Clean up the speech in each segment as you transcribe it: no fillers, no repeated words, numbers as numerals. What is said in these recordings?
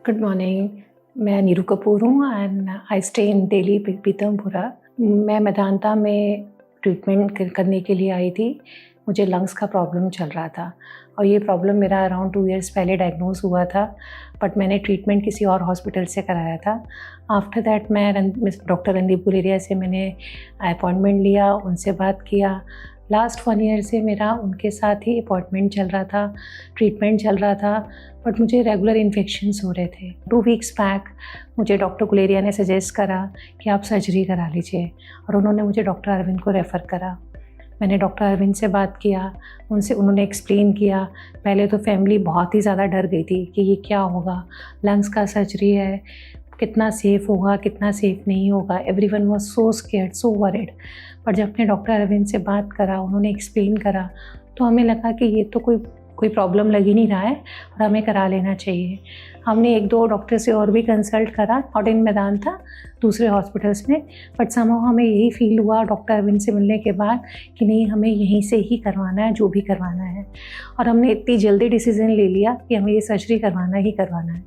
Good morning. मैं नीरू कपूर हूँ and I stay in Delhi Pitampura. मैं मेदांता में ट्रीटमेंट करने के लिए आई थी। मुझे लंग्स का प्रॉब्लम चल रहा था और ये प्रॉब्लम मेरा अराउंड 2 इयर्स पहले डायग्नोज हुआ था, बट मैंने ट्रीटमेंट किसी और हॉस्पिटल से कराया था। आफ्टर दैट मैं डॉक्टर रणदीप गुलेरिया से मैंने अपॉइंटमेंट लिया, उनसे बात किया। लास्ट 1 ईयर से मेरा उनके साथ ही अपॉइंटमेंट चल रहा था, ट्रीटमेंट चल रहा था, बट मुझे रेगुलर इन्फेक्शंस हो रहे थे। 2 वीक्स बैक मुझे डॉक्टर गुलेरिया ने सजेस्ट करा कि आप सर्जरी करा लीजिए और उन्होंने मुझे डॉक्टर अरविंद को रेफ़र करा। मैंने डॉक्टर अरविंद से बात किया, उन्होंने एक्सप्लेन किया। पहले तो फैमिली बहुत ही ज़्यादा डर गई थी कि ये क्या होगा, लंग्स का सर्जरी है, कितना सेफ़ होगा, कितना सेफ़ नहीं होगा। Everyone was so scared, so worried. पर जब हमने डॉक्टर अरविंद से बात करा, उन्होंने एक्सप्लेन करा, तो हमें लगा कि ये तो कोई प्रॉब्लम लग ही नहीं रहा है और हमें करा लेना चाहिए। हमने 1-2 डॉक्टर से और भी कंसल्ट करा, नॉट इन मेदांता, दूसरे हॉस्पिटल्स में, बट समहाउ हमें यही फील हुआ डॉक्टर अरविंद से मिलने के बाद कि नहीं, हमें यहीं से ही करवाना है जो भी करवाना है। और हमने इतनी जल्दी डिसीजन ले लिया कि हमें ये सर्जरी करवाना ही करवाना है।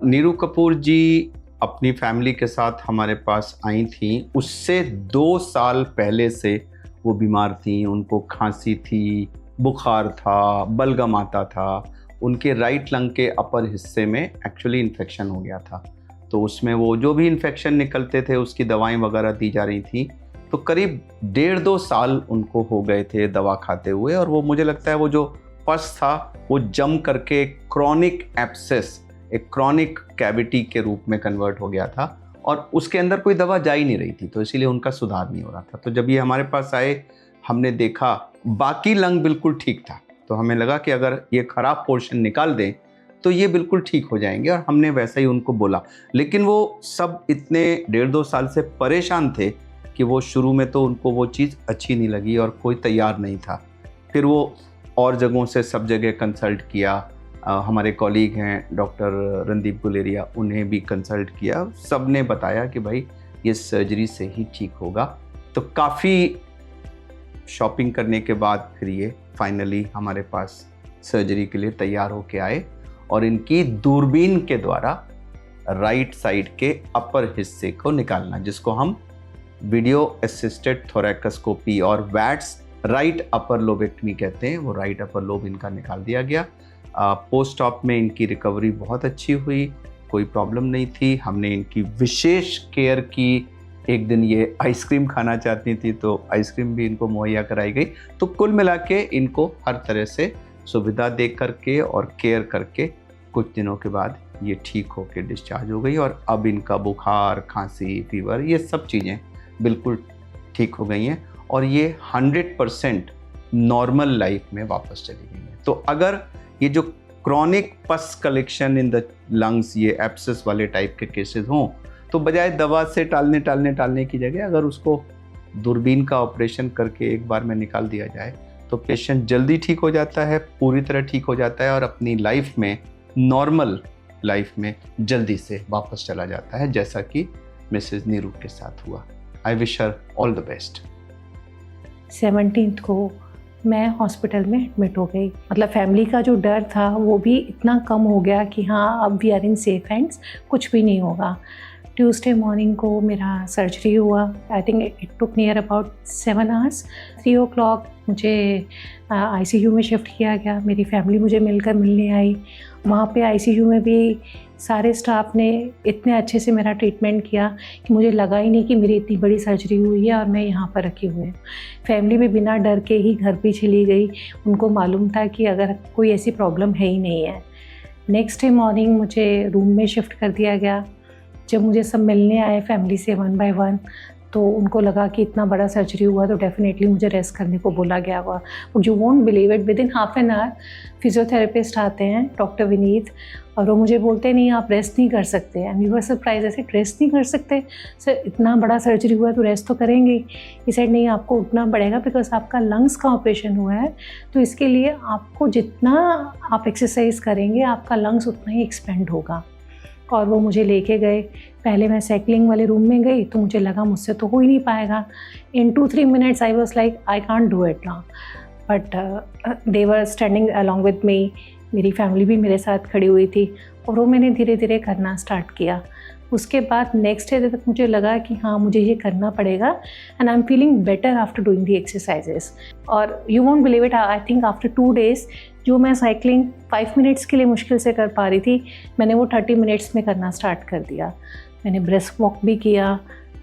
नीरू कपूर जी अपनी फैमिली के साथ हमारे पास आई थी। उससे 2 साल पहले से वो बीमार थी। उनको खांसी थी, बुखार था, बलगम आता था। उनके राइट लंग के अपर हिस्से में एक्चुअली इन्फेक्शन हो गया था, तो उसमें वो जो भी इन्फेक्शन निकलते थे उसकी दवाएं वगैरह दी जा रही थी। तो करीब 1.5-2 साल उनको हो गए थे दवा खाते हुए, और वो मुझे लगता है वो जो पस था वो जम करके क्रॉनिक एब्सेस, एक क्रॉनिक कैविटी के रूप में कन्वर्ट हो गया था और उसके अंदर कोई दवा जा ही नहीं रही थी, तो इसीलिए उनका सुधार नहीं हो रहा था। तो जब ये हमारे पास आए, हमने देखा बाकी लंग बिल्कुल ठीक था, तो हमें लगा कि अगर ये खराब पोर्शन निकाल दें तो ये बिल्कुल ठीक हो जाएंगे, और हमने वैसा ही उनको बोला। लेकिन वो सब इतने 1.5-2 साल से परेशान थे कि वो शुरू में तो उनको वो चीज़ अच्छी नहीं लगी और कोई तैयार नहीं था। फिर वो और जगहों से सब जगह कंसल्ट किया। हमारे कॉलीग हैं डॉक्टर रणदीप गुलेरिया, उन्हें भी कंसल्ट किया। सब ने बताया कि भाई ये सर्जरी से ही ठीक होगा। तो काफ़ी शॉपिंग करने के बाद फिर ये फाइनली हमारे पास सर्जरी के लिए तैयार होके आए, और इनकी दूरबीन के द्वारा राइट साइड के अपर हिस्से को निकालना, जिसको हम वीडियो असिस्टेड थोरैकोस्कोपी और वैट्स राइट अपर लोबेक्टमी कहते हैं, वो राइट अपर लोब इनका निकाल दिया गया। पोस्ट ऑप में इनकी रिकवरी बहुत अच्छी हुई, कोई प्रॉब्लम नहीं थी। हमने इनकी विशेष केयर की। एक दिन ये आइसक्रीम खाना चाहती थी तो आइसक्रीम भी इनको मुहैया कराई गई। तो कुल मिला के इनको हर तरह से सुविधा दे करके और केयर करके कुछ दिनों के बाद ये ठीक होकर डिस्चार्ज हो गई, और अब इनका बुखार, खांसी, फीवर, ये सब चीज़ें बिल्कुल ठीक हो गई हैं और ये 100% नॉर्मल लाइफ में वापस चली गई हैं। तो अगर ये जो क्रॉनिक पस कलेक्शन इन द लंग्स, ये एब्सेस वाले टाइप के केसेस हों, तो बजाय दवा से टालने की जगह अगर उसको दूरबीन का ऑपरेशन करके एक बार में निकाल दिया जाए तो पेशेंट जल्दी ठीक हो जाता है, पूरी तरह ठीक हो जाता है और अपनी लाइफ में, नॉर्मल लाइफ में जल्दी से वापस चला जाता है, जैसा कि मिसेस नीरू के साथ हुआ। I wish her all the best. 17th को मैं हॉस्पिटल में एडमिट हो गई। मतलब फैमिली का जो डर था वो भी इतना कम हो गया कि हाँ, अब we are in safe hands, कुछ भी नहीं होगा। ट्यूसडे मॉर्निंग को मेरा सर्जरी हुआ। I think it took near about 7 hours. 3 o'clock मुझे ICU में शिफ्ट किया गया। मेरी फैमिली मुझे मिलने आई। वहाँ पे ICU में भी सारे स्टाफ ने इतने अच्छे से मेरा ट्रीटमेंट किया कि मुझे लगा ही नहीं कि मेरी इतनी बड़ी सर्जरी हुई है और मैं यहाँ पर रखी हुई हूँ। फैमिली भी बिना डर के ही घर पे चली गई। उनको मालूम था कि अगर कोई ऐसी प्रॉब्लम है ही नहीं है। नेक्स्ट डे मॉर्निंग मुझे रूम में शिफ्ट कर दिया गया। जब मुझे सब मिलने आए फैमिली से 1 by 1, तो उनको लगा कि इतना बड़ा सर्जरी हुआ तो डेफिनेटली मुझे रेस्ट करने को बोला गया हुआ। You won't believe it, within half an hour physiotherapist आते हैं, डॉक्टर विनीत, और वो मुझे बोलते नहीं, आप रेस्ट नहीं कर सकते। एंड वी वर सरप्राइज, ऐसे रेस्ट नहीं कर सकते सर, इतना बड़ा सर्जरी हुआ है तो रेस्ट तो करेंगे। ही सेड नहीं, आपको उठना पड़ेगा बिकॉज आपका लंग्स का ऑपरेशन हुआ है, तो इसके लिए आपको जितना आप एक्सरसाइज करेंगे आपका लंग्स उतना ही एक्सपेंड होगा। और वो मुझे लेके गए। पहले मैं साइकिलिंग वाले रूम में गई तो मुझे लगा मुझसे तो हो ही नहीं पाएगा। इन 2-3 minutes I was like I can't do it now, but they were standing along with me मेरी फैमिली भी मेरे साथ खड़ी हुई थी और वो मैंने धीरे धीरे करना स्टार्ट किया। उसके बाद नेक्स्ट डे तक मुझे लगा कि हाँ मुझे ये करना पड़ेगा and I am feeling better after doing the exercises. और you won't believe it, I think after 2 days जो मैं साइकिलिंग 5 मिनट्स के लिए मुश्किल से कर पा रही थी, मैंने वो 30 मिनट्स में करना स्टार्ट कर दिया। मैंने ब्रिस्क वॉक भी किया,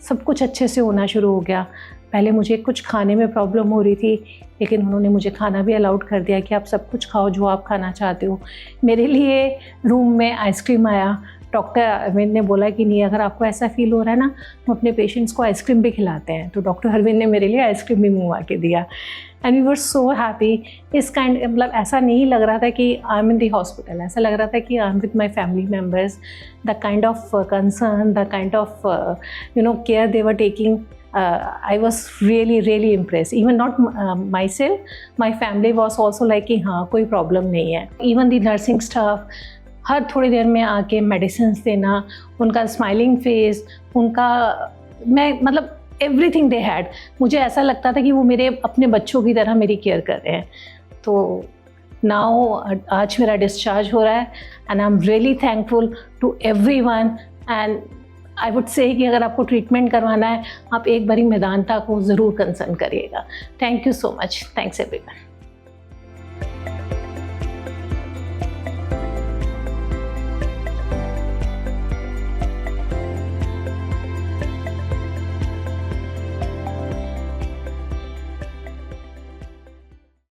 सब कुछ अच्छे से होना शुरू हो गया। पहले मुझे कुछ खाने में प्रॉब्लम हो रही थी, लेकिन उन्होंने मुझे खाना भी अलाउड कर दिया कि आप सब कुछ खाओ जो आप खाना चाहते हो। मेरे लिए रूम में आइसक्रीम आया। डॉक्टर अरविंद ने बोला कि नहीं, अगर आपको ऐसा फील हो रहा है ना तो अपने पेशेंट्स को आइसक्रीम भी खिलाते हैं। तो डॉक्टर अरविंद ने मेरे लिए आइसक्रीम भी मंगवा के दिया and we were so happy. इस काइंड मतलब ऐसा नहीं लग रहा था कि I am in the hospital, ऐसा लग रहा था कि I am with my family members. The kind of concern, the kind of care they were taking, I was really impressed. Even not myself, my family was also like कि हाँ कोई problem नहीं है। Even the nursing staff हर थोड़ी देर में आके medicines देना, उनका स्माइलिंग फेस, उनका मैं मतलब एवरीथिंग दे हैड, मुझे ऐसा लगता था कि वो मेरे अपने बच्चों की तरह मेरी केयर कर रहे हैं। तो नाउ आज मेरा डिस्चार्ज हो रहा है and I am really thankful to everyone. And I would say कि अगर आपको ट्रीटमेंट करवाना है, आप एक बारी मेदांता को ज़रूर कंसर्न करिएगा। Thank you so much, thanks everyone.